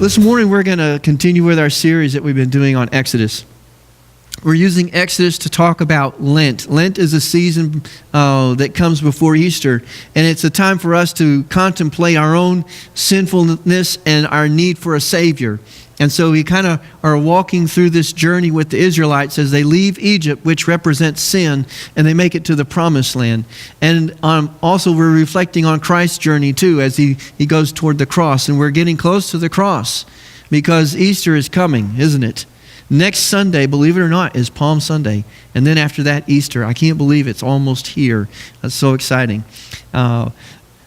This morning we're going to continue with our series that we've been doing on Exodus. We're using Exodus to talk about Lent. Lent is a season that comes before Easter, and it's a time for us to contemplate our own sinfulness and our need for a Savior. And so we kind of are walking through this journey with the Israelites as they leave Egypt, which represents sin, and they make it to the Promised Land. And also we're reflecting on Christ's journey too as he goes toward the cross. And we're getting close to the cross because Easter is coming, isn't it? Next Sunday, believe it or not, is Palm Sunday. And then after that, Easter. I can't believe it's almost here. That's so exciting.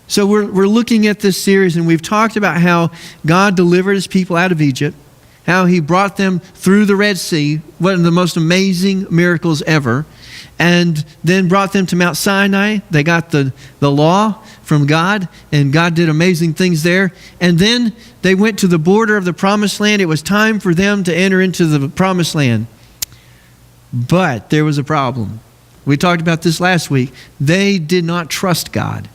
So we're looking at this series, and we've talked about how God delivered His people out of Egypt, how He brought them through the Red Sea, one of the most amazing miracles ever, and then brought them to Mount Sinai. They got the law from God, and God did amazing things there. And then they went to the border of the Promised Land. It was time for them to enter into the Promised Land. But there was a problem. We talked about this last week. They did not trust God.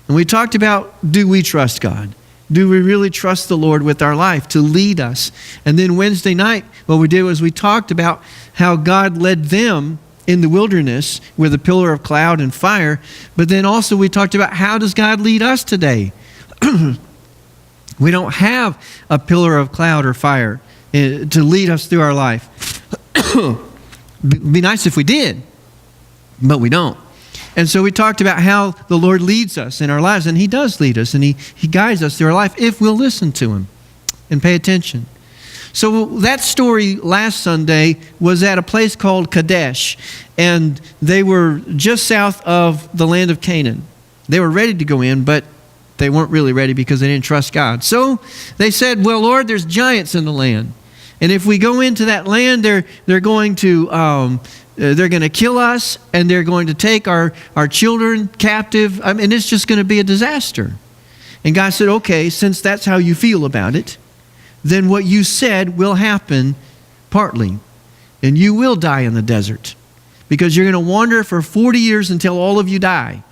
And we talked about, do we trust God? Do we really trust the Lord with our life to lead us? And then Wednesday night, what we did was we talked about how God led them in the wilderness with a pillar of cloud and fire. But then also we talked about, how does God lead us today? We don't have a pillar of cloud or fire to lead us through our life. It'd be nice if we did, but we don't. And so we talked about how the Lord leads us in our lives, and He does lead us, and He guides us through our life if we'll listen to Him and pay attention. So that story last Sunday was at a place called Kadesh, and they were just south of the land of Canaan. They were ready to go in, but they weren't really ready because they didn't trust God. So they said, well, Lord, there's giants in the land. And if we go into that land, they're going to kill us, and they're going to take our children captive. I mean, it's just going to be a disaster. And God said, okay, since that's how you feel about it, then what you said will happen partly. And you will die in the desert because you're going to wander for 40 years until all of you die.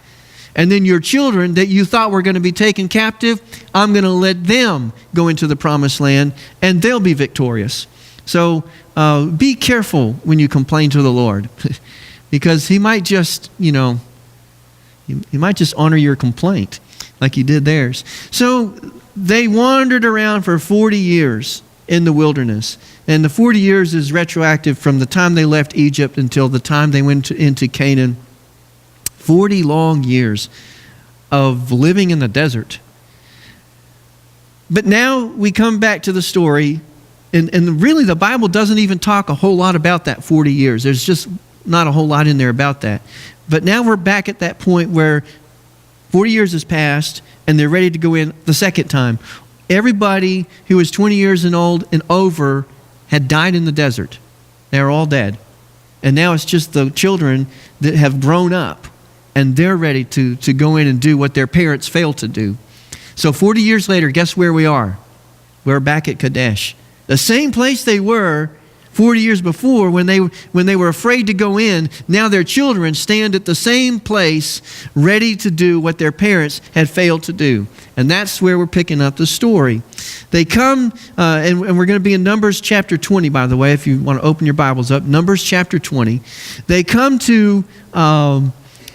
And then your children that you thought were going to be taken captive, I'm going to let them go into the Promised Land, and they'll be victorious. So be careful when you complain to the Lord because He might just, He might just honor your complaint like He did theirs. So they wandered around for 40 years in the wilderness. And the 40 years is retroactive from the time they left Egypt until the time they went into Canaan. 40 long years of living in the desert. But now we come back to the story, and really the Bible doesn't even talk a whole lot about that 40 years. There's just not a whole lot in there about that. But now we're back at that point where 40 years has passed, and they're ready to go in the second time. Everybody who was 20 years and old and over had died in the desert. They were all dead. And now it's just the children that have grown up, and they're ready to go in and do what their parents failed to do. So 40 years later, guess where we are? We're back at Kadesh. The same place they were 40 years before when they were afraid to go in. Now their children stand at the same place ready to do what their parents had failed to do. And that's where we're picking up the story. They come, and we're going to be in Numbers chapter 20, by the way, if you want to open your Bibles up. Numbers chapter 20. They come to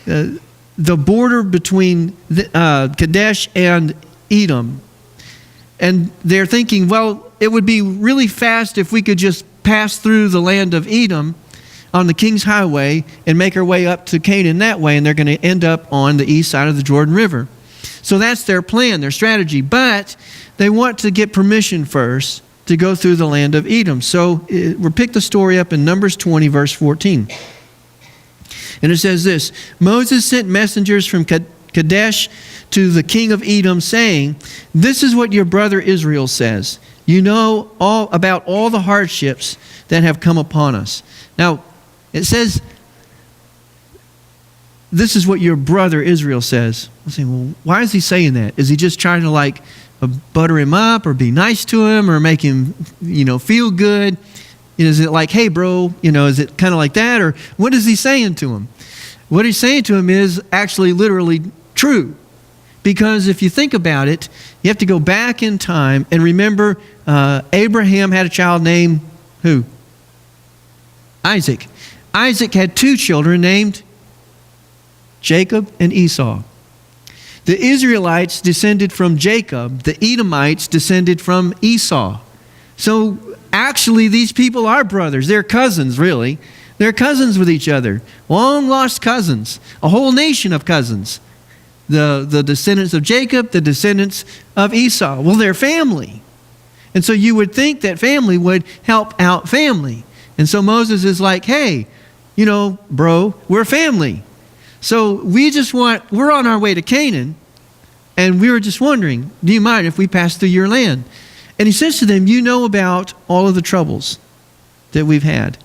the border between Kadesh and Edom. And they're thinking, well, it would be really fast if we could just pass through the land of Edom on the King's Highway and make our way up to Canaan that way, and they're going to end up on the east side of the Jordan River. So that's their plan, their strategy. But they want to get permission first to go through the land of Edom. So we'll pick the story up in Numbers 20, verse 14. And it says this: Moses sent messengers from Kadesh to the king of Edom, saying, "This is what your brother Israel says. You know all about all the hardships that have come upon us." Now, it says, this is what your brother Israel says. I'm saying, well, why is he saying that? Is he just trying to butter him up or be nice to him or make him, feel good? Is it like, hey, bro, is it kind of like that? Or what is he saying to him? What he's saying to him is actually literally true. Because if you think about it, you have to go back in time and remember Abraham had a child named who? Isaac. Isaac had two children named Jacob and Esau. The Israelites descended from Jacob. The Edomites descended from Esau. So actually, these people are brothers. They're cousins, really. They're cousins with each other. Long-lost cousins. A whole nation of cousins. The descendants of Jacob, the descendants of Esau. Well, they're family. And so you would think that family would help out family. And so Moses is like, hey, bro, we're family. So we're on our way to Canaan, and we were just wondering, do you mind if we pass through your land? And he says to them, you know about all of the troubles that we've had.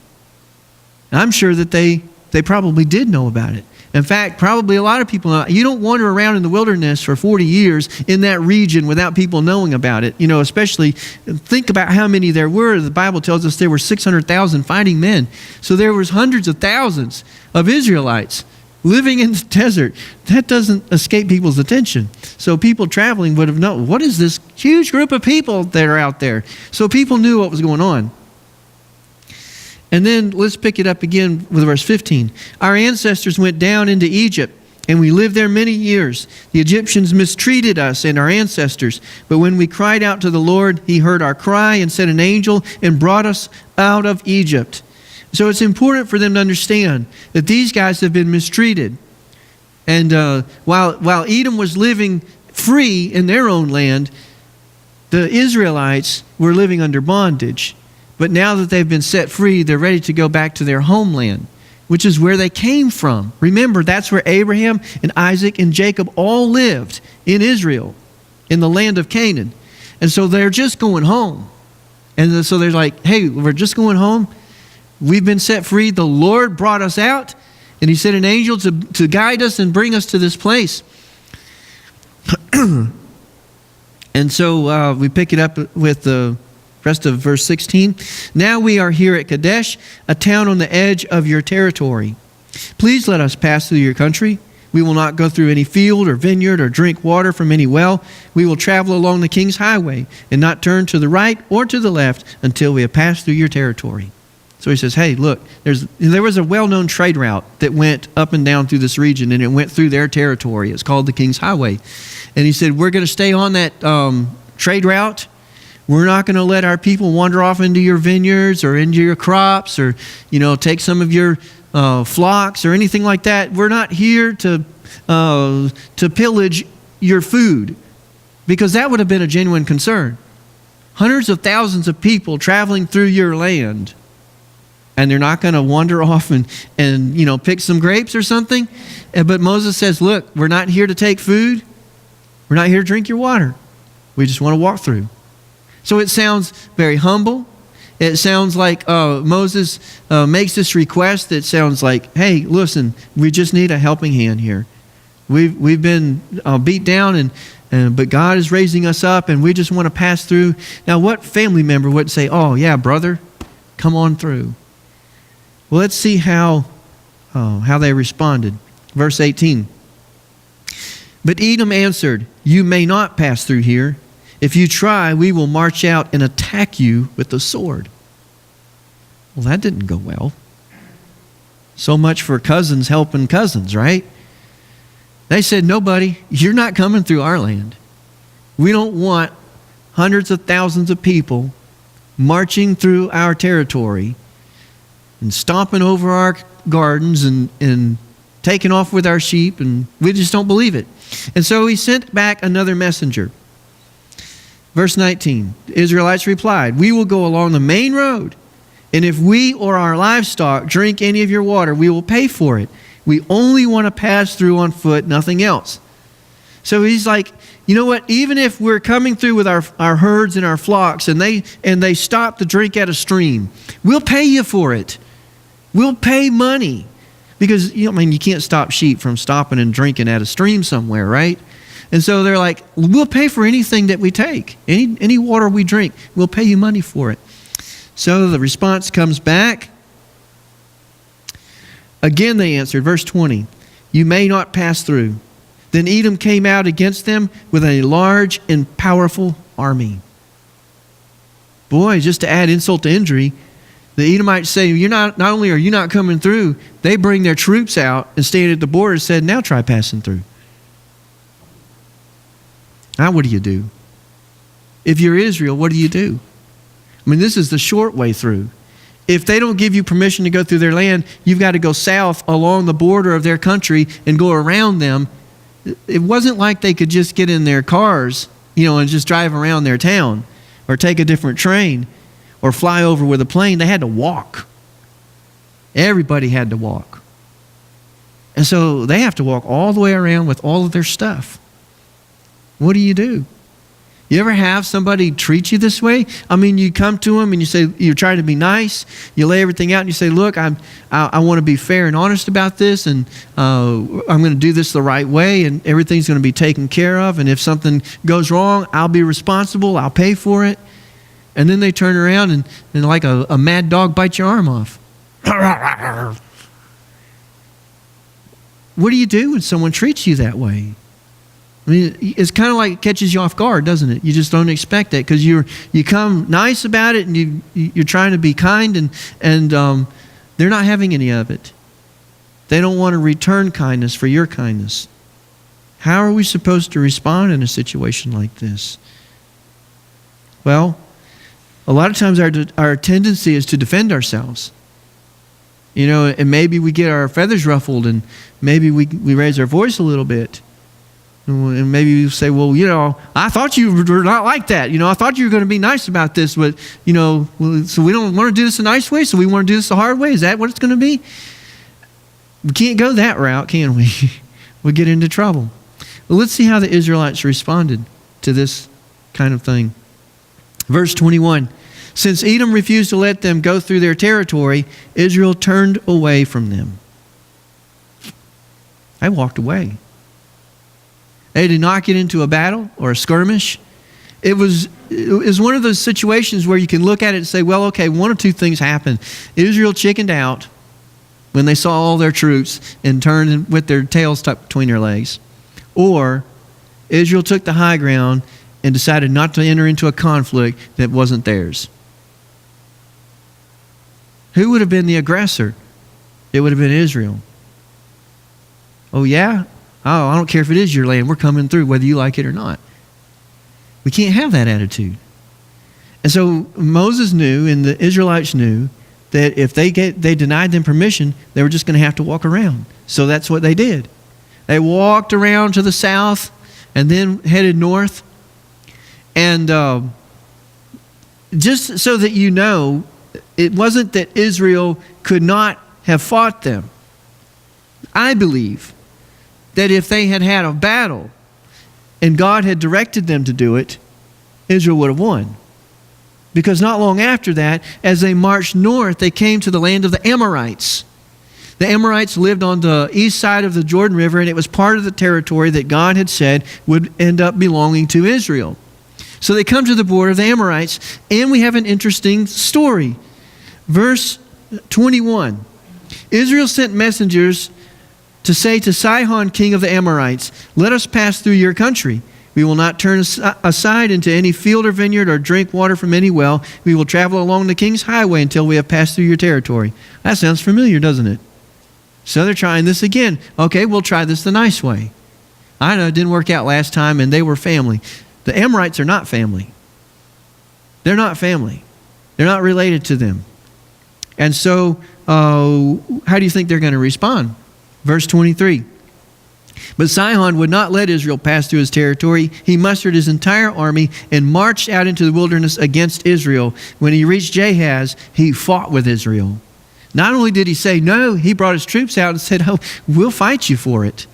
And I'm sure that they probably did know about it. In fact, probably a lot of people know. You don't wander around in the wilderness for 40 years in that region without people knowing about it. Especially think about how many there were. The Bible tells us there were 600,000 fighting men. So there was hundreds of thousands of Israelites living in the desert. That doesn't escape people's attention. So people traveling would have known, what is this huge group of people that are out there? So people knew what was going on. And then let's pick it up again with verse 15. Our ancestors went down into Egypt, and we lived there many years. The Egyptians mistreated us and our ancestors. But when we cried out to the Lord, he heard our cry and sent an angel and brought us out of Egypt. So it's important for them to understand that these guys have been mistreated. And while Edom was living free in their own land, the Israelites were living under bondage. But now that they've been set free, they're ready to go back to their homeland, which is where they came from. Remember, that's where Abraham and Isaac and Jacob all lived, in Israel, in the land of Canaan. And so they're just going home. And so they're like, hey, we're just going home. We've been set free. The Lord brought us out, and he sent an angel to guide us and bring us to this place. And so we pick it up with the rest of verse 16. Now we are here at Kadesh, a town on the edge of your territory. Please let us pass through your country. We will not go through any field or vineyard or drink water from any well. We will travel along the king's highway and not turn to the right or to the left until we have passed through your territory. So he says, hey, look, there was a well-known trade route that went up and down through this region, and it went through their territory. It's called the King's Highway. And he said, we're going to stay on that trade route. We're not going to let our people wander off into your vineyards or into your crops or, take some of your flocks or anything like that. We're not here to pillage your food, because that would have been a genuine concern. Hundreds of thousands of people traveling through your land, and they're not going to wander off and pick some grapes or something. But Moses says, look, we're not here to take food. We're not here to drink your water. We just want to walk through. So it sounds very humble. It sounds like Moses makes this request that sounds like, hey, listen, we just need a helping hand here. We've been beat down, but God is raising us up, and we just want to pass through. Now, what family member would say, oh, yeah, brother, come on through? Well, let's see how they responded. Verse 18. But Edom answered, you may not pass through here. If you try, we will march out and attack you with the sword. Well, that didn't go well. So much for cousins helping cousins, right? They said, no, buddy, you're not coming through our land. We don't want hundreds of thousands of people marching through our territory and stomping over our gardens and taking off with our sheep, and we just don't believe it. And so he sent back another messenger. Verse 19, the Israelites replied, we will go along the main road, and if we or our livestock drink any of your water, we will pay for it. We only want to pass through on foot, nothing else. So he's like, you know what? Even if we're coming through with our herds and our flocks, and they stop to drink at a stream, we'll pay you for it. We'll pay money. Because, you can't stop sheep from stopping and drinking at a stream somewhere, right? And so they're like, we'll pay for anything that we take. Any water we drink, we'll pay you money for it. So the response comes back. Again they answered, verse 20, you may not pass through. Then Edom came out against them with a large and powerful army. Boy, just to add insult to injury, the Edomites say, not only are you not coming through, they bring their troops out and stand at the border and said, now try passing through. Now what do you do? If you're Israel, what do you do? I mean, this is the short way through. If they don't give you permission to go through their land, you've got to go south along the border of their country and go around them. It wasn't like they could just get in their cars, and just drive around their town or take a different train or fly over with a plane. They had to walk. Everybody had to walk. And so they have to walk all the way around with all of their stuff. What do? You ever have somebody treat you this way? I mean, you come to them and you say, you're trying to be nice. You lay everything out and you say, look, I want to be fair and honest about this, and I'm going to do this the right way, and everything's going to be taken care of. And if something goes wrong, I'll be responsible. I'll pay for it. And then they turn around and like a mad dog, bite your arm off. What do you do when someone treats you that way? I mean, it's kind of like it catches you off guard, doesn't it? You just don't expect it because you come nice about it and you're trying to be kind, and they're not having any of it. They don't want to return kindness for your kindness. How are we supposed to respond in a situation like this? Well, a lot of times our tendency is to defend ourselves. And maybe we get our feathers ruffled, and maybe we raise our voice a little bit. And maybe you say, well, I thought you were not like that. I thought you were going to be nice about this, but, so we don't want to do this the nice way, so we want to do this the hard way. Is that what it's going to be? We can't go that route, can we? We'll get into trouble. Well, let's see how the Israelites responded to this kind of thing. Verse 21, since Edom refused to let them go through their territory, Israel turned away from them. They walked away. They did not get into a battle or a skirmish. It was one of those situations where you can look at it and say, well, okay, one of two things happened. Israel chickened out when they saw all their troops and turned with their tails tucked between their legs. Or Israel took the high ground and decided not to enter into a conflict that wasn't theirs. Who would have been the aggressor? It would have been Israel. Oh, yeah? Oh, I don't care if it is your land. We're coming through whether you like it or not. We can't have that attitude. And so Moses knew, and the Israelites knew, that if they denied them permission, they were just going to have to walk around. So that's what they did. They walked around to the south and then headed north. And just so that you know, it wasn't that Israel could not have fought them. I believe that if they had had a battle and God had directed them to do it, Israel would have won. Because not long after that, as they marched north, they came to the land of the Amorites. The Amorites lived on the east side of the Jordan River, and it was part of the territory that God had said would end up belonging to Israel. So they come to the border of the Amorites, and we have an interesting story. Verse 21, Israel sent messengers to say to Sihon, king of the Amorites, let us pass through your country. We will not turn aside into any field or vineyard or drink water from any well. We will travel along the king's highway until we have passed through your territory. That sounds familiar, doesn't it? So they're trying this again. Okay, we'll try this the nice way. I know it didn't work out last time, and they were family. The Amorites are not family. They're not family. They're not related to them. And so, how do you think they're going to respond? Verse 23. But Sihon would not let Israel pass through his territory. He mustered his entire army and marched out into the wilderness against Israel. When he reached Jahaz, he fought with Israel. Not only did he say no, he brought his troops out and said, oh, we'll fight you for it.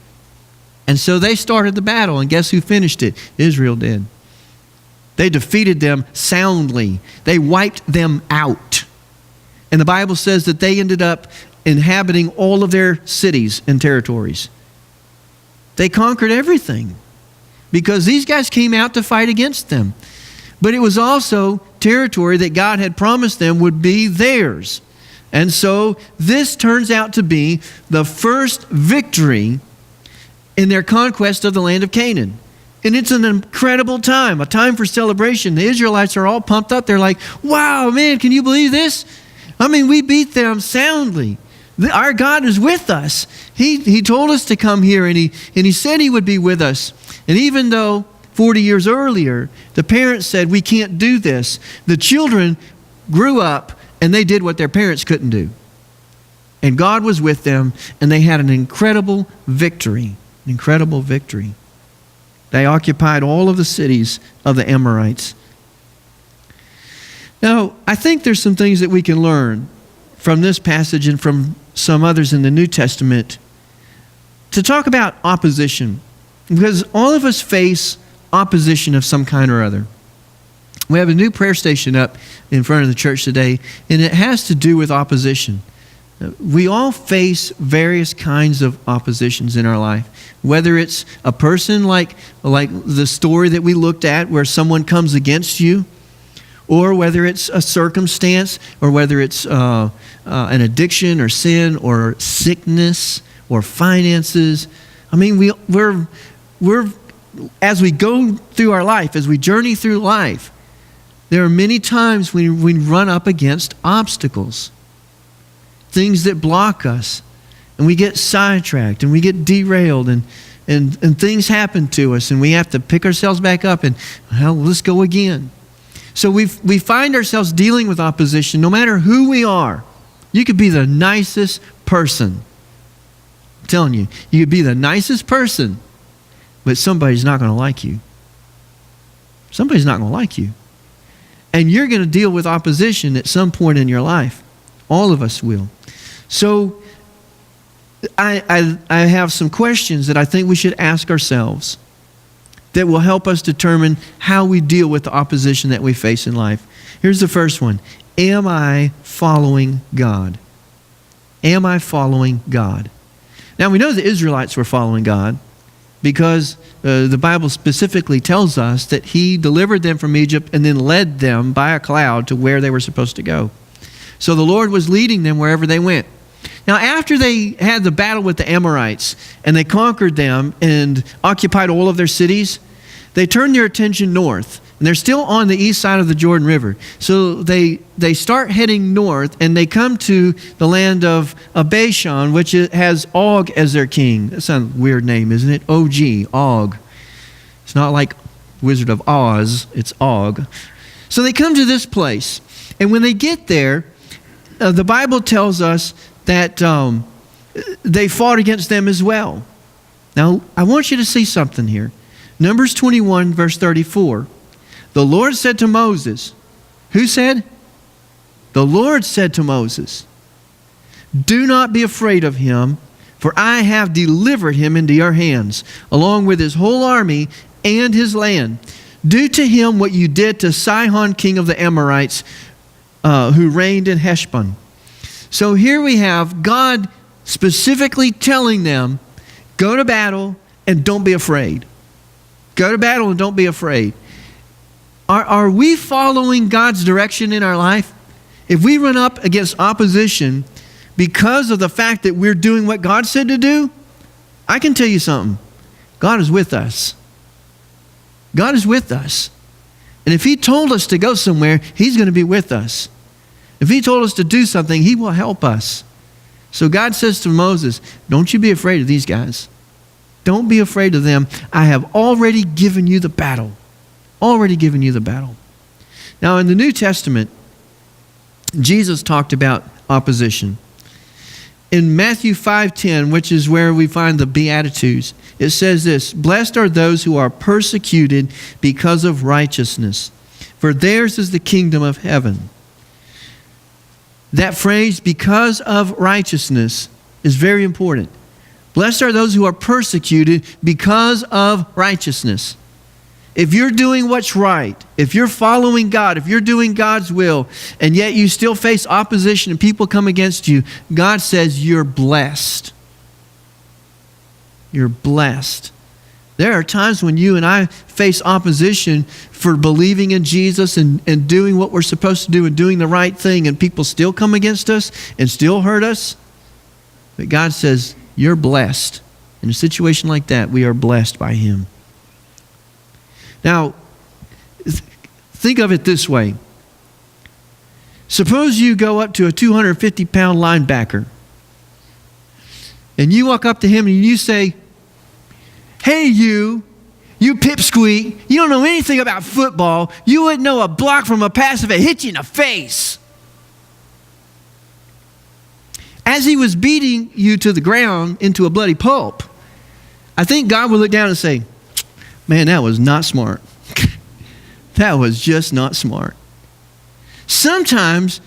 And so they started the battle, and guess who finished it? Israel did. They defeated them soundly. They wiped them out. And the Bible says that they ended up inhabiting all of their cities and territories. They conquered everything because these guys came out to fight against them. But it was also territory that God had promised them would be theirs. And so this turns out to be the first victory in their conquest of the land of Canaan. And it's an incredible time, a time for celebration. The Israelites are all pumped up. They're like, wow, man, can you believe this? I mean, we beat them soundly. Our God is with us. He told us to come here, and he said he would be with us. And even though 40 years earlier, the parents said, we can't do this, the children grew up and they did what their parents couldn't do. And God was with them, and they had an incredible victory. An incredible victory. They occupied all of the cities of the Amorites. Now, I think there's some things that we can learn from this passage and from some others in the New Testament to talk about opposition. Because all of us face opposition of some kind or other. We have a new prayer station up in front of the church today, and it has to do with opposition. We all face various kinds of oppositions in our life. Whether it's a person like the story that we looked at where someone comes against you, or whether it's a circumstance, or whether it's an addiction or sin or sickness or finances. I mean, we're as we go through our life, as we journey through life, there are many times when we run up against obstacles. Things that block us, and we get sidetracked, and we get derailed, and things happen to us, and we have to pick ourselves back up and, well, let's go again. So we find ourselves dealing with opposition no matter who we are. You could be the nicest person. I'm telling you, you could be the nicest person, but somebody's not going to like you. Somebody's not going to like you. And you're going to deal with opposition at some point in your life. All of us will. So I have some questions that I think we should ask ourselves that will help us determine how we deal with the opposition that we face in life. Here's the first one. Am I following God? Am I following God? Now, we know the Israelites were following God because the Bible specifically tells us that He delivered them from Egypt and then led them by a cloud to where they were supposed to go. So the Lord was leading them wherever they went. Now, after they had the battle with the Amorites and they conquered them and occupied all of their cities, they turned their attention north. And they're still on the east side of the Jordan River. So they start heading north, and they come to the land of Bashan, which has Og as their king. That's a weird name, isn't it? O-G, Og. It's not like Wizard of Oz, it's Og. So they come to this place. And when they get there, the Bible tells us that they fought against them as well. Now, I want you to see something here. Numbers 21, verse 34. The Lord said to Moses, who said? The Lord said to Moses, do not be afraid of him, for I have delivered him into your hands, along with his whole army and his land. Do to him what you did to Sihon, king of the Amorites, who reigned in Heshbon. So here we have God specifically telling them, go to battle and don't be afraid. Go to battle and don't be afraid. Are we following God's direction in our life? If we run up against opposition because of the fact that we're doing what God said to do, I can tell you something. God is with us. God is with us. And if He told us to go somewhere, He's going to be with us. If He told us to do something, He will help us. So God says to Moses, don't you be afraid of these guys. Don't be afraid of them. I have already given you the battle. Already given you the battle. Now, in the New Testament, Jesus talked about opposition. In Matthew 5:10, which is where we find the Beatitudes, it says this, blessed are those who are persecuted because of righteousness, for theirs is the kingdom of heaven. That phrase, because of righteousness, is very important. Blessed are those who are persecuted because of righteousness. If you're doing what's right, if you're following God, if you're doing God's will, and yet you still face opposition and people come against you, God says you're blessed. You're blessed. There are times when you and I face opposition for believing in Jesus and doing what we're supposed to do and doing the right thing, and people still come against us and still hurt us. But God says, you're blessed. In a situation like that, we are blessed by Him. Now, think of it this way. Suppose you go up to a 250-pound linebacker, and you walk up to him and you say, "Hey, you pipsqueak, you don't know anything about football. You wouldn't know a block from a pass if it hit you in the face." As he was beating you to the ground into a bloody pulp, I think God would look down and say, "Man, that was not smart." That was just not smart. Sometimes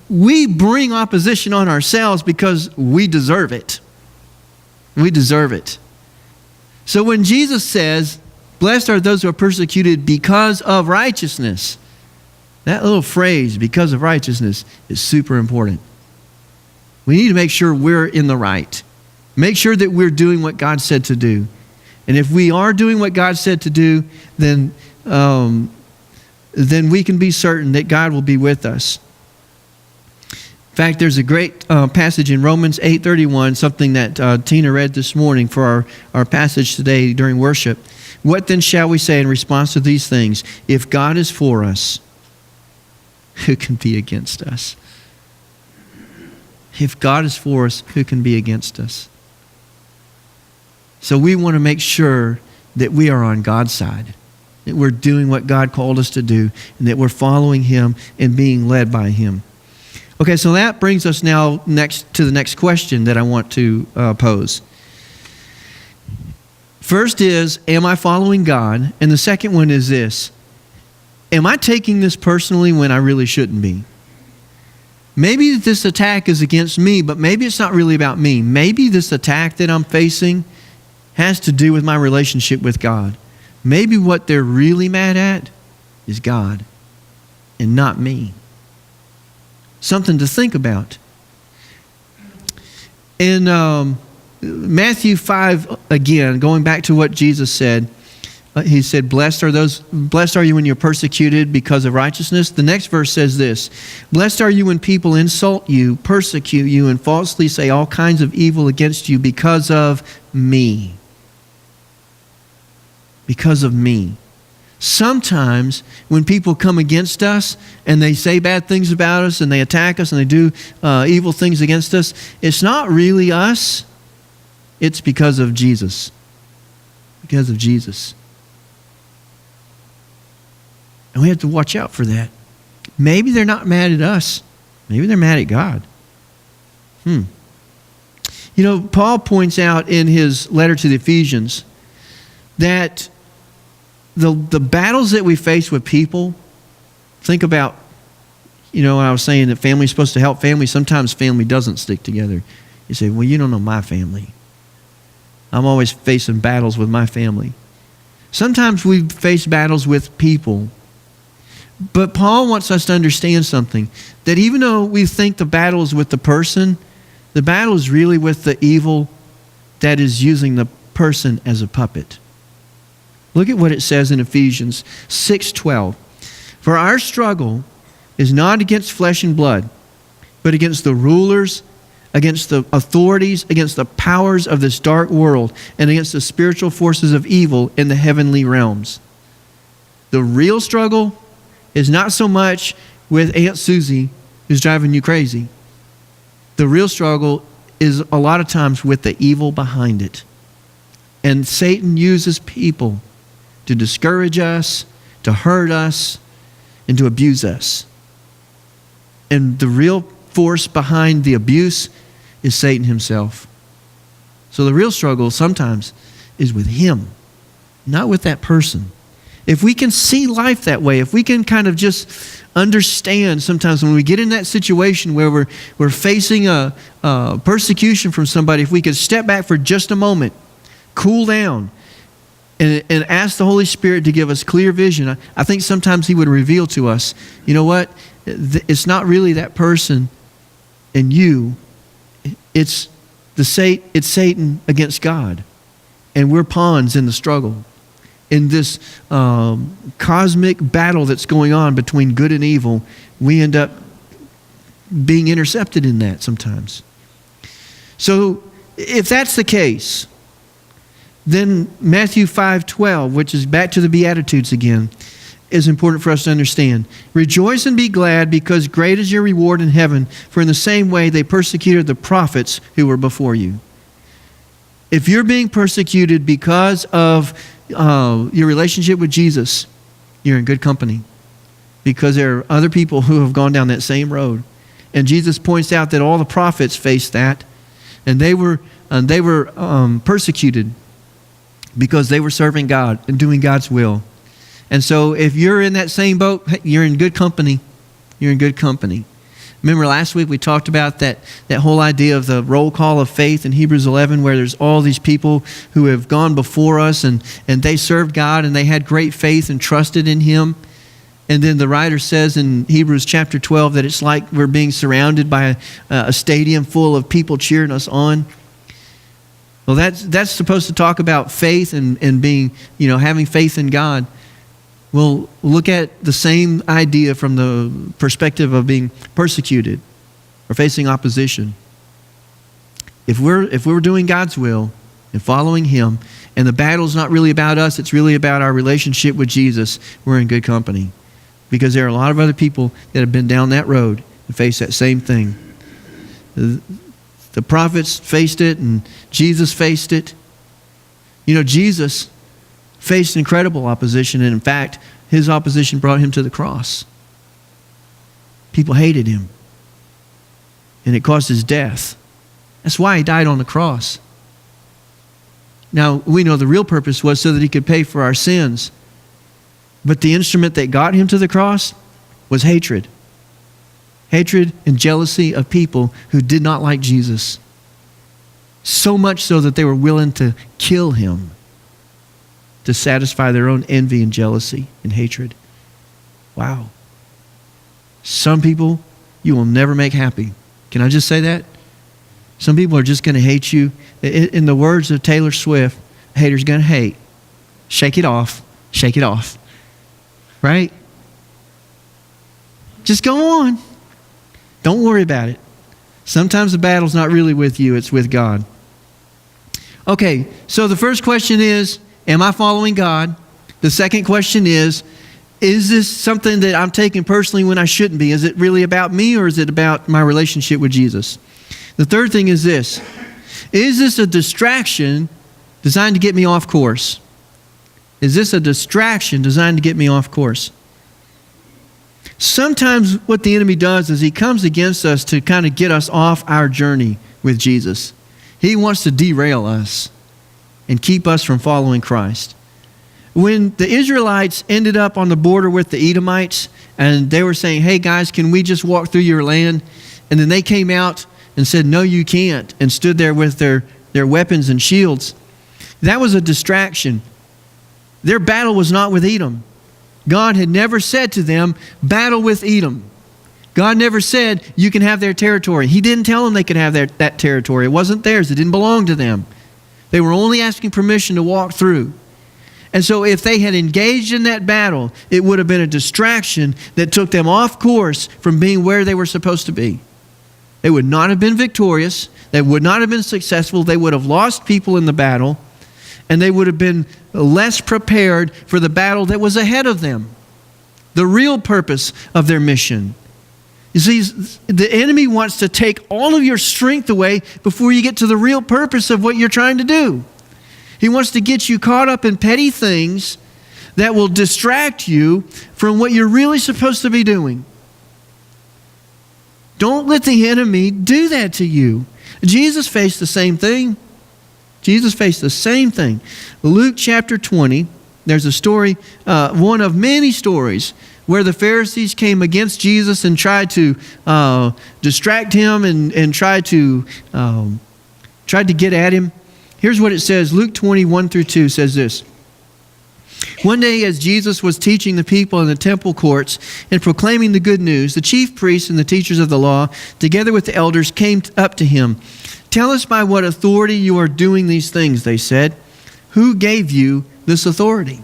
we bring opposition on ourselves because we deserve it. We deserve it. So when Jesus says, "Blessed are those who are persecuted because of righteousness," that little phrase, "because of righteousness," is super important. We need to make sure we're in the right. Make sure that we're doing what God said to do. And if we are doing what God said to do, then we can be certain that God will be with us. In fact, there's a great passage in Romans 8:31, something that Tina read this morning for our passage today during worship. "What then shall we say in response to these things? If God is for us, who can be against us?" If God is for us, who can be against us? So we want to make sure that we are on God's side, that we're doing what God called us to do, and that we're following Him and being led by Him. Okay, so that brings us now to the next question that I want to pose. First is, am I following God? And the second one is this: am I taking this personally when I really shouldn't be? Maybe this attack is against me, but maybe it's not really about me. Maybe this attack that I'm facing has to do with my relationship with God. Maybe what they're really mad at is God and not me. Something to think about. In Matthew 5, again, going back to what Jesus said, He said, blessed are you when you're persecuted because of righteousness. The next verse says this: "Blessed are you when people insult you, persecute you, and falsely say all kinds of evil against you because of me." Because of me. Sometimes when people come against us and they say bad things about us and they attack us and they do evil things against us, it's not really us. It's because of Jesus. Because of Jesus. And we have to watch out for that. Maybe they're not mad at us. Maybe they're mad at God. You know, Paul points out in his letter to the Ephesians that the battles that we face with people, think about, you know, I was saying that family's supposed to help family. Sometimes family doesn't stick together. You say, "Well, you don't know my family. I'm always facing battles with my family." Sometimes we face battles with people. But Paul wants us to understand something, that even though we think the battle is with the person, the battle is really with the evil that is using the person as a puppet. Look at what it says in Ephesians 6:12. "For our struggle is not against flesh and blood, but against the rulers, against the authorities, against the powers of this dark world, and against the spiritual forces of evil in the heavenly realms." The real struggle is not so much with Aunt Susie who's driving you crazy. The real struggle is a lot of times with the evil behind it. And Satan uses people to discourage us, to hurt us, and to abuse us. And the real force behind the abuse is Satan himself. So the real struggle sometimes is with him, not with that person. If we can see life that way, if we can kind of just understand sometimes when we get in that situation where we're facing a persecution from somebody, if we could step back for just a moment, cool down, and ask the Holy Spirit to give us clear vision, I think sometimes He would reveal to us, you know what? It's not really that person and you. It's Satan against God. And we're pawns in the struggle. In this cosmic battle that's going on between good and evil, we end up being intercepted in that sometimes. So if that's the case, Then Matthew 5:12, which is back to the Beatitudes again, is important for us to understand. Rejoice and be glad, because great is your reward in heaven, for in the same way they persecuted the prophets who were before you. If you're being persecuted because of your relationship with Jesus, you're in good company, because there are other people who have gone down that same road. And Jesus points out that all the prophets faced that, and they were persecuted because they were serving God and doing God's will. And so if you're in that same boat, you're in good company. You're in good company. Remember last week we talked about that whole idea of the roll call of faith in Hebrews 11, where there's all these people who have gone before us and they served God and they had great faith and trusted in Him. And then the writer says in Hebrews chapter 12 that it's like we're being surrounded by a stadium full of people cheering us on. Well, that's supposed to talk about faith and being, having faith in God. Well, look at the same idea from the perspective of being persecuted or facing opposition. If we're doing God's will and following Him, and the battle's not really about us, it's really about our relationship with Jesus, we're in good company. Because there are a lot of other people that have been down that road and faced that same thing. The prophets faced it, and Jesus faced it. Jesus faced incredible opposition, and in fact, His opposition brought Him to the cross. People hated Him, and it caused His death. That's why He died on the cross. Now, we know the real purpose was so that He could pay for our sins. But the instrument that got Him to the cross was hatred. Hatred and jealousy of people who did not like Jesus. So much so that they were willing to kill Him to satisfy their own envy and jealousy and hatred. Wow. Some people you will never make happy. Can I just say that? Some people are just going to hate you. In the words of Taylor Swift, a hater's going to hate. Shake it off. Shake it off. Right? Just go on. Don't worry about it. Sometimes the battle's not really with you, it's with God. Okay, so the first question is, am I following God? The second question is this something that I'm taking personally when I shouldn't be? Is it really about me, or is it about my relationship with Jesus? The third thing is this. Is this a distraction designed to get me off course? Is this a distraction designed to get me off course? Sometimes what the enemy does is he comes against us to kind of get us off our journey with Jesus. He wants to derail us and keep us from following Christ. When the Israelites ended up on the border with the Edomites, and they were saying, hey guys, can we just walk through your land? And then they came out and said, no, you can't, and stood there with their weapons and shields. That was a distraction. Their battle was not with Edom. God had never said to them, battle with Edom. God never said, you can have their territory. He didn't tell them they could have that territory. It wasn't theirs. It didn't belong to them. They were only asking permission to walk through. And so if they had engaged in that battle, it would have been a distraction that took them off course from being where they were supposed to be. They would not have been victorious. They would not have been successful. They would have lost people in the battle. And they would have been less prepared for the battle that was ahead of them. The real purpose of their mission. You see, the enemy wants to take all of your strength away before you get to the real purpose of what you're trying to do. He wants to get you caught up in petty things that will distract you from what you're really supposed to be doing. Don't let the enemy do that to you. Jesus faced the same thing. Jesus faced the same thing. Luke chapter 20, there's a story, one of many stories, where the Pharisees came against Jesus and tried to distract him and tried to get at him. Here's what it says. Luke 20, 1-2 says this. One day as Jesus was teaching the people in the temple courts and proclaiming the good news, the chief priests and the teachers of the law, together with the elders, came up to him. Tell us by what authority you are doing these things, they said. Who gave you this authority?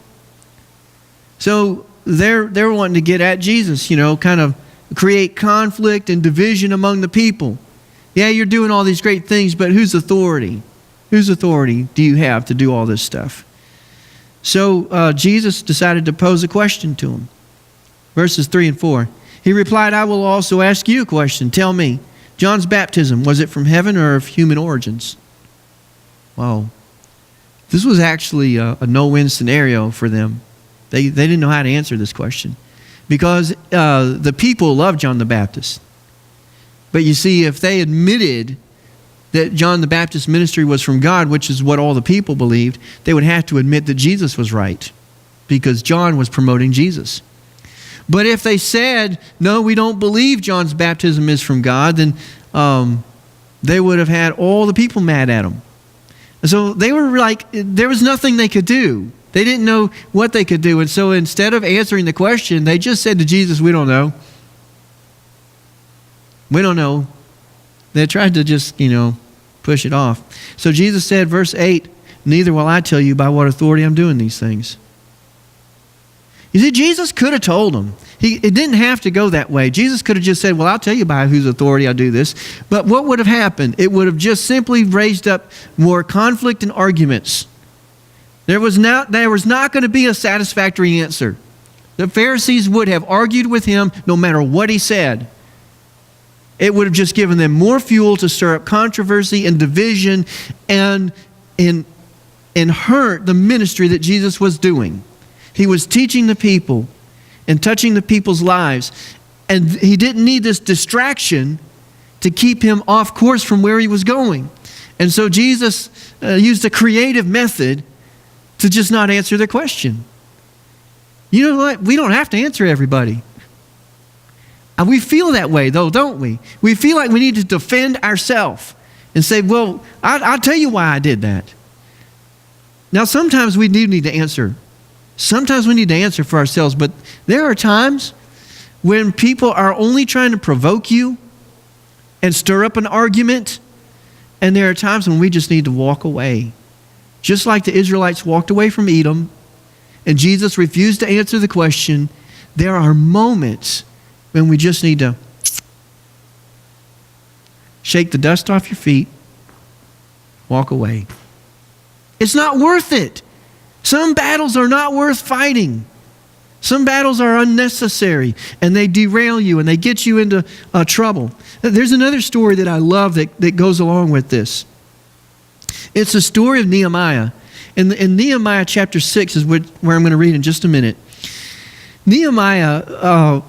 So they're wanting to get at Jesus, kind of create conflict and division among the people. Yeah, you're doing all these great things, but whose authority? whose authority do you have to do all this stuff? So Jesus decided to pose a question to him. Verses 3 and 4. He replied, I will also ask you a question. Tell me, John's baptism, was it from heaven or of human origins? Wow. This was actually a no-win scenario for them. They didn't know how to answer this question because the people loved John the Baptist. But you see, if they admitted that John the Baptist's ministry was from God, which is what all the people believed, they would have to admit that Jesus was right because John was promoting Jesus. But if they said, no, we don't believe John's baptism is from God, then they would have had all the people mad at them. So they were like, there was nothing they could do. They didn't know what they could do. And so instead of answering the question, they just said to Jesus, we don't know. We don't know. They tried to just, push it off. So Jesus said, verse 8, neither will I tell you by what authority I'm doing these things. You see, Jesus could have told them. It didn't have to go that way. Jesus could have just said, well, I'll tell you by whose authority I do this. But what would have happened? It would have just simply raised up more conflict and arguments. There was not going to be a satisfactory answer. The Pharisees would have argued with him no matter what he said. It would have just given them more fuel to stir up controversy and division and hurt the ministry that Jesus was doing. He was teaching the people and touching the people's lives. And he didn't need this distraction to keep him off course from where he was going. And so Jesus used a creative method to just not answer their question. You know what? We don't have to answer everybody. We feel that way though, don't we? We feel like we need to defend ourselves and say, well, I'll tell you why I did that. Now, sometimes we do need to answer. Sometimes we need to answer for ourselves, but there are times when people are only trying to provoke you and stir up an argument, and there are times when we just need to walk away. Just like the Israelites walked away from Edom, and Jesus refused to answer the question, there are moments when we just need to shake the dust off your feet, walk away. It's not worth it. Some battles are not worth fighting. Some battles are unnecessary and they derail you and they get you into trouble. There's another story that I love that goes along with this. It's the story of Nehemiah. In Nehemiah chapter 6 is where I'm going to read in just a minute. Nehemiah,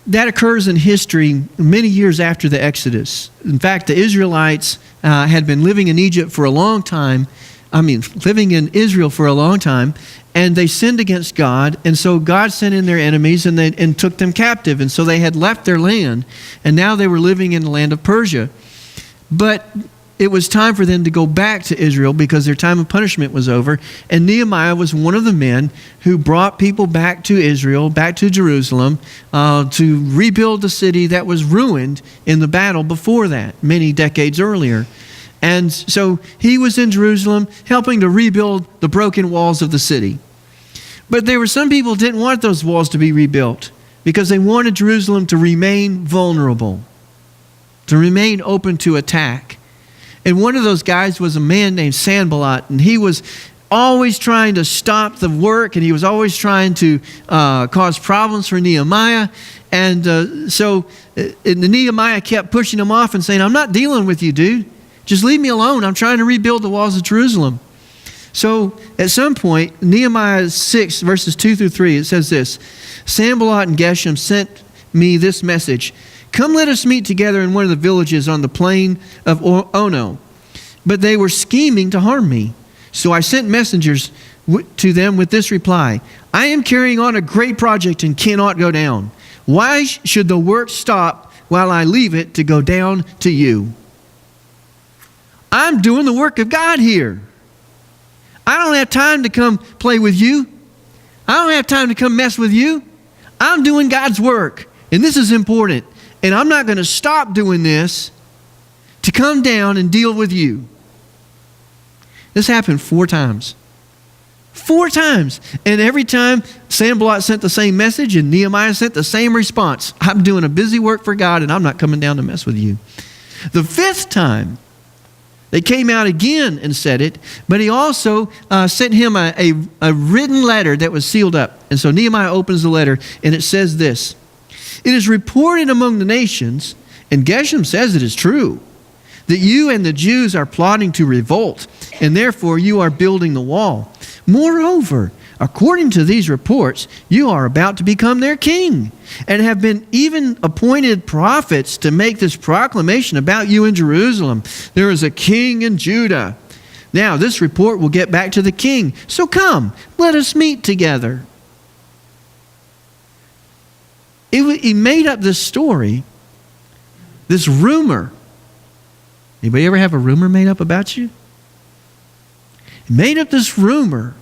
that occurs in history many years after the Exodus. In fact, the Israelites had been living in Egypt for a long time. Living in Israel for a long time, and they sinned against God, and so God sent in their enemies and took them captive, and so they had left their land, and now they were living in the land of Persia. But it was time for them to go back to Israel because their time of punishment was over, and Nehemiah was one of the men who brought people back to Israel, back to Jerusalem, to rebuild the city that was ruined in the battle before that, many decades earlier. And so he was in Jerusalem helping to rebuild the broken walls of the city. But there were some people who didn't want those walls to be rebuilt because they wanted Jerusalem to remain vulnerable, to remain open to attack. And one of those guys was a man named Sanballat, and he was always trying to stop the work, and he was always trying to cause problems for Nehemiah. And so Nehemiah kept pushing him off and saying, I'm not dealing with you, dude. Just leave me alone. I'm trying to rebuild the walls of Jerusalem. So at some point, Nehemiah 6, verses 2 through 3, it says this, Sanballat and Geshem sent me this message. Come, let us meet together in one of the villages on the plain of Ono. But they were scheming to harm me. So I sent messengers to them with this reply. I am carrying on a great project and cannot go down. Why should the work stop while I leave it to go down to you? I'm doing the work of God here. I don't have time to come play with you. I don't have time to come mess with you. I'm doing God's work, and this is important. And I'm not going to stop doing this to come down and deal with you. This happened 4 times. 4 times. And every time Sanballat sent the same message and Nehemiah sent the same response. I'm doing a busy work for God, and I'm not coming down to mess with you. The 5th time, They came out again and said it, but he also sent him a written letter that was sealed up. And so Nehemiah opens the letter, and it says this: "It is reported among the nations," and Geshem says it is true, "that you and the Jews are plotting to revolt, and therefore you are building the wall. Moreover, according to these reports, you are about to become their king, and have been even appointed prophets to make this proclamation about you in Jerusalem. There is a king in Judah. Now this report will get back to the king. So come, let us meet together." He made up this story, this rumor. Anybody ever have a rumor made up about you? He made up this rumor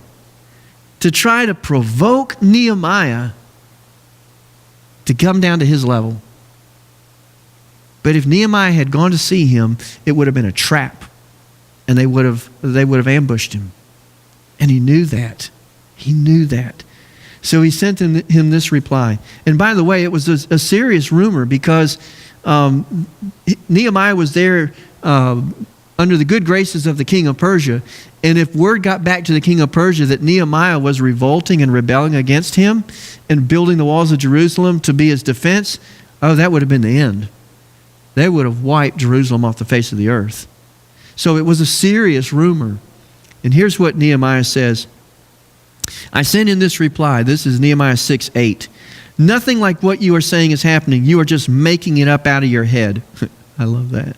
to try to provoke Nehemiah to come down to his level. But if Nehemiah had gone to see him, it would have been a trap, and they would have ambushed him. And he knew that. He knew that. So he sent him this reply. And by the way, it was a serious rumor, because Nehemiah was there under the good graces of the king of Persia. And if word got back to the king of Persia that Nehemiah was revolting and rebelling against him and building the walls of Jerusalem to be his defense, that would have been the end. They would have wiped Jerusalem off the face of the earth. So it was a serious rumor. And here's what Nehemiah says: "I sent in this reply." This is Nehemiah 6:8. "Nothing like what you are saying is happening. You are just making it up out of your head." I love that.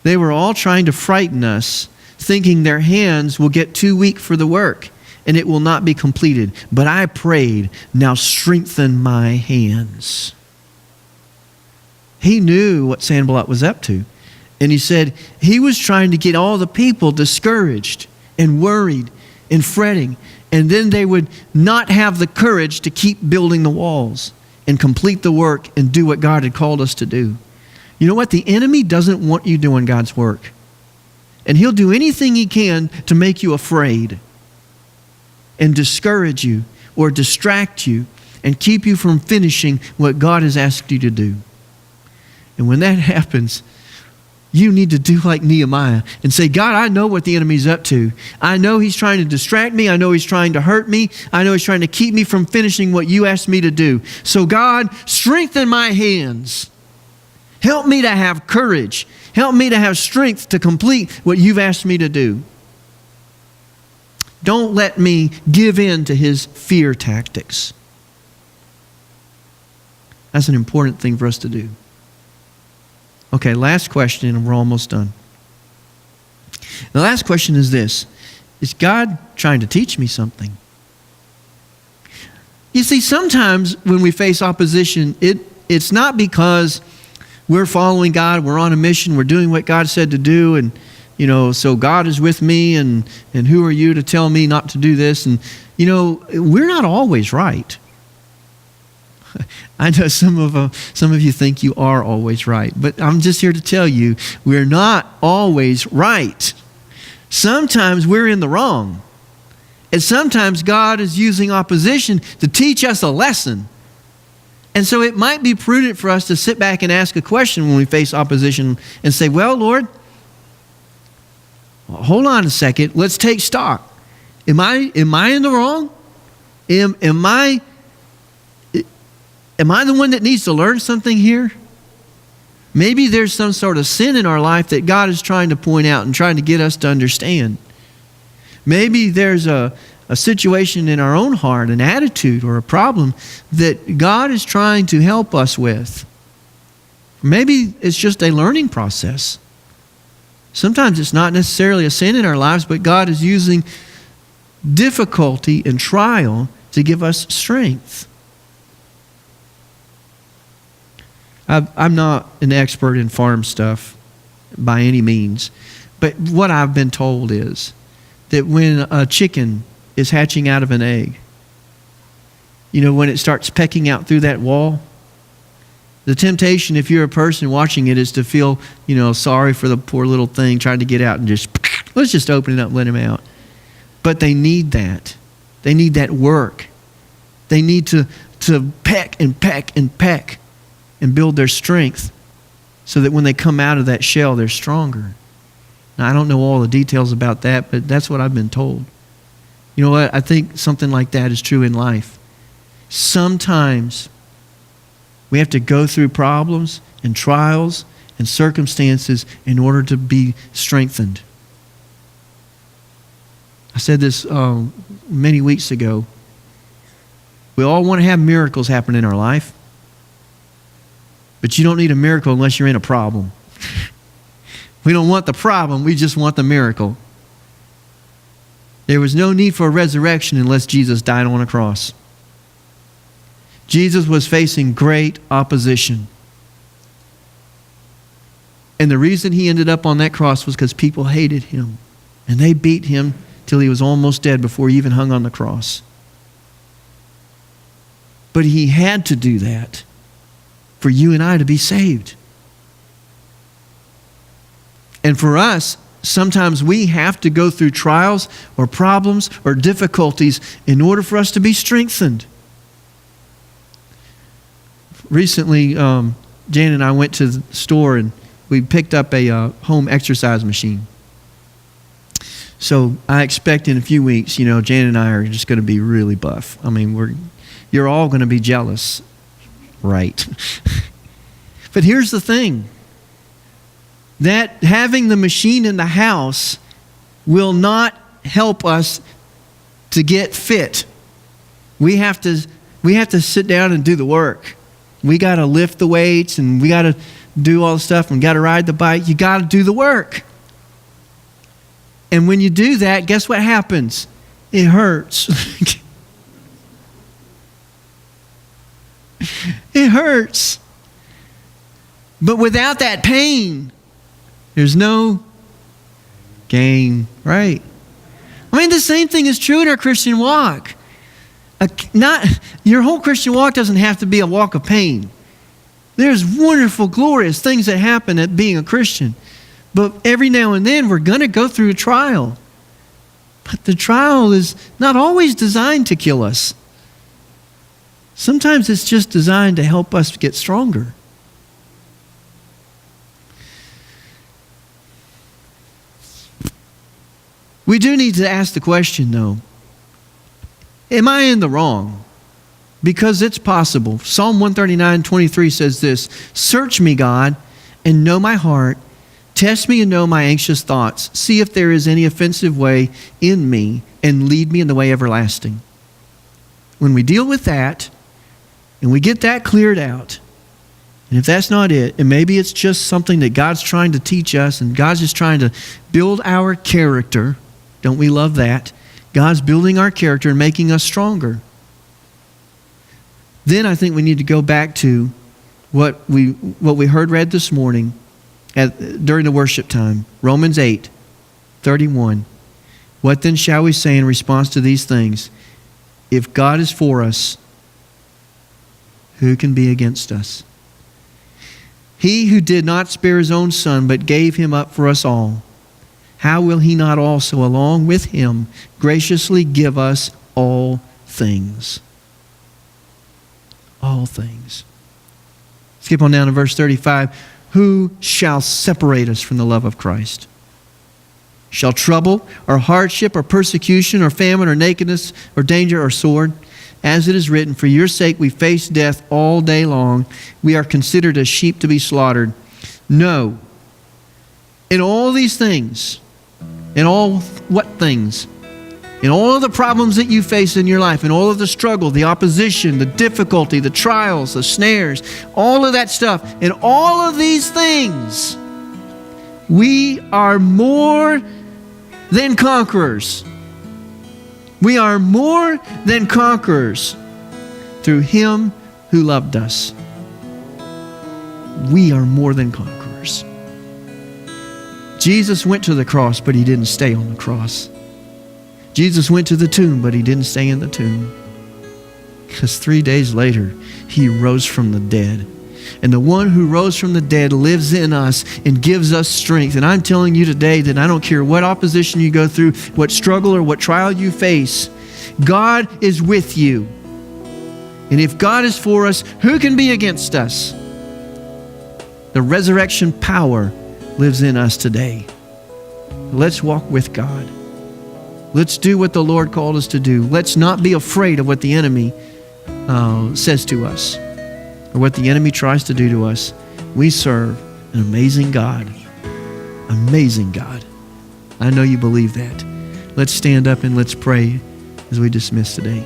"They were all trying to frighten us, thinking their hands will get too weak for the work, and it will not be completed. But I prayed, now strengthen my hands." He knew what Sanballat was up to. And he said he was trying to get all the people discouraged and worried and fretting. And then they would not have the courage to keep building the walls and complete the work and do what God had called us to do. You know what? The enemy doesn't want you doing God's work. And he'll do anything he can to make you afraid and discourage you or distract you and keep you from finishing what God has asked you to do. And when that happens, you need to do like Nehemiah and say, "God, I know what the enemy's up to. I know he's trying to distract me. I know he's trying to hurt me. I know he's trying to keep me from finishing what you asked me to do. So God, strengthen my hands. Help me to have courage. Help me to have strength to complete what you've asked me to do. Don't let me give in to his fear tactics." That's an important thing for us to do. Okay, last question, and we're almost done. The last question is this: is God trying to teach me something? You see, sometimes when we face opposition, it's not because we're following God, we're on a mission, we're doing what God said to do, and so God is with me, and who are you to tell me not to do this? And we're not always right. I know some of you think you are always right, but I'm just here to tell you, we're not always right. Sometimes we're in the wrong. And sometimes God is using opposition to teach us a lesson. And so it might be prudent for us to sit back and ask a question when we face opposition and say, "Well, Lord, hold on a second. Let's take stock. Am I in the wrong? Am I the one that needs to learn something here? Maybe there's some sort of sin in our life that God is trying to point out and trying to get us to understand. Maybe there's a situation in our own heart, an attitude or a problem that God is trying to help us with. Maybe it's just a learning process. Sometimes it's not necessarily a sin in our lives, but God is using difficulty and trial to give us strength." I'm not an expert in farm stuff by any means, but what I've been told is that when a chicken is hatching out of an egg, when it starts pecking out through that wall, the temptation, if you're a person watching it, is to feel, sorry for the poor little thing trying to get out and let's just open it up and let him out. But they need that. They need that work. They need to peck and peck and peck and build their strength so that when they come out of that shell, they're stronger. Now, I don't know all the details about that, but that's what I've been told. You know what? I think something like that is true in life. Sometimes we have to go through problems and trials and circumstances in order to be strengthened. I said this many weeks ago. We all want to have miracles happen in our life, but you don't need a miracle unless you're in a problem. We don't want the problem, we just want the miracle. There was no need for a resurrection unless Jesus died on a cross. Jesus was facing great opposition. And the reason he ended up on that cross was because people hated him. And they beat him till he was almost dead before he even hung on the cross. But he had to do that for you and I to be saved. And for us, sometimes we have to go through trials or problems or difficulties in order for us to be strengthened. Recently, Jan and I went to the store and we picked up a home exercise machine. So I expect in a few weeks, Jan and I are just going to be really buff. I mean, you're all going to be jealous, right? But here's the thing. That having the machine in the house will not help us to get fit. We have to sit down and do the work. We got to lift the weights and we got to do all the stuff and we got to ride the bike. You got to do the work. And when you do that, guess what happens? It hurts. It hurts. But without that pain, there's no gain, right? I mean, the same thing is true in our Christian walk. Your whole Christian walk doesn't have to be a walk of pain. There's wonderful, glorious things that happen at being a Christian. But every now and then, we're going to go through a trial. But the trial is not always designed to kill us. Sometimes it's just designed to help us get stronger. We do need to ask the question, though, am I in the wrong? Because it's possible. Psalm 139:23 says this, "Search me, God, and know my heart. Test me and know my anxious thoughts. See if there is any offensive way in me, and lead me in the way everlasting." When we deal with that, and we get that cleared out, and if that's not it, and maybe it's just something that God's trying to teach us, and God's just trying to build our character. Don't we love that? God's building our character and making us stronger. Then I think we need to go back to what we heard read this morning during the worship time. Romans 8:31. What then shall we say in response to these things? If God is for us, who can be against us? He who did not spare his own son, but gave him up for us all, how will he not also, along with him, graciously give us all things? All things. Skip on down to verse 35. Who shall separate us from the love of Christ? Shall trouble or hardship or persecution or famine or nakedness or danger or sword? As it is written, for your sake we face death all day long. We are considered as sheep to be slaughtered. No. In all these things, in all what things? In all of the problems that you face in your life, in all of the struggle, the opposition, the difficulty, the trials, the snares, all of that stuff, in all of these things, we are more than conquerors. We are more than conquerors through Him who loved us. We are more than conquerors. Jesus went to the cross, but He didn't stay on the cross. Jesus went to the tomb, but He didn't stay in the tomb. Because 3 days later, He rose from the dead. And the one who rose from the dead lives in us and gives us strength. And I'm telling you today that I don't care what opposition you go through, what struggle or what trial you face, God is with you. And if God is for us, who can be against us? The resurrection power lives in us today. Let's walk with God. Let's do what the Lord called us to do. Let's not be afraid of what the enemy says to us or what the enemy tries to do to us. We serve an amazing God. Amazing God. I know you believe that. Let's stand up and let's pray as we dismiss today.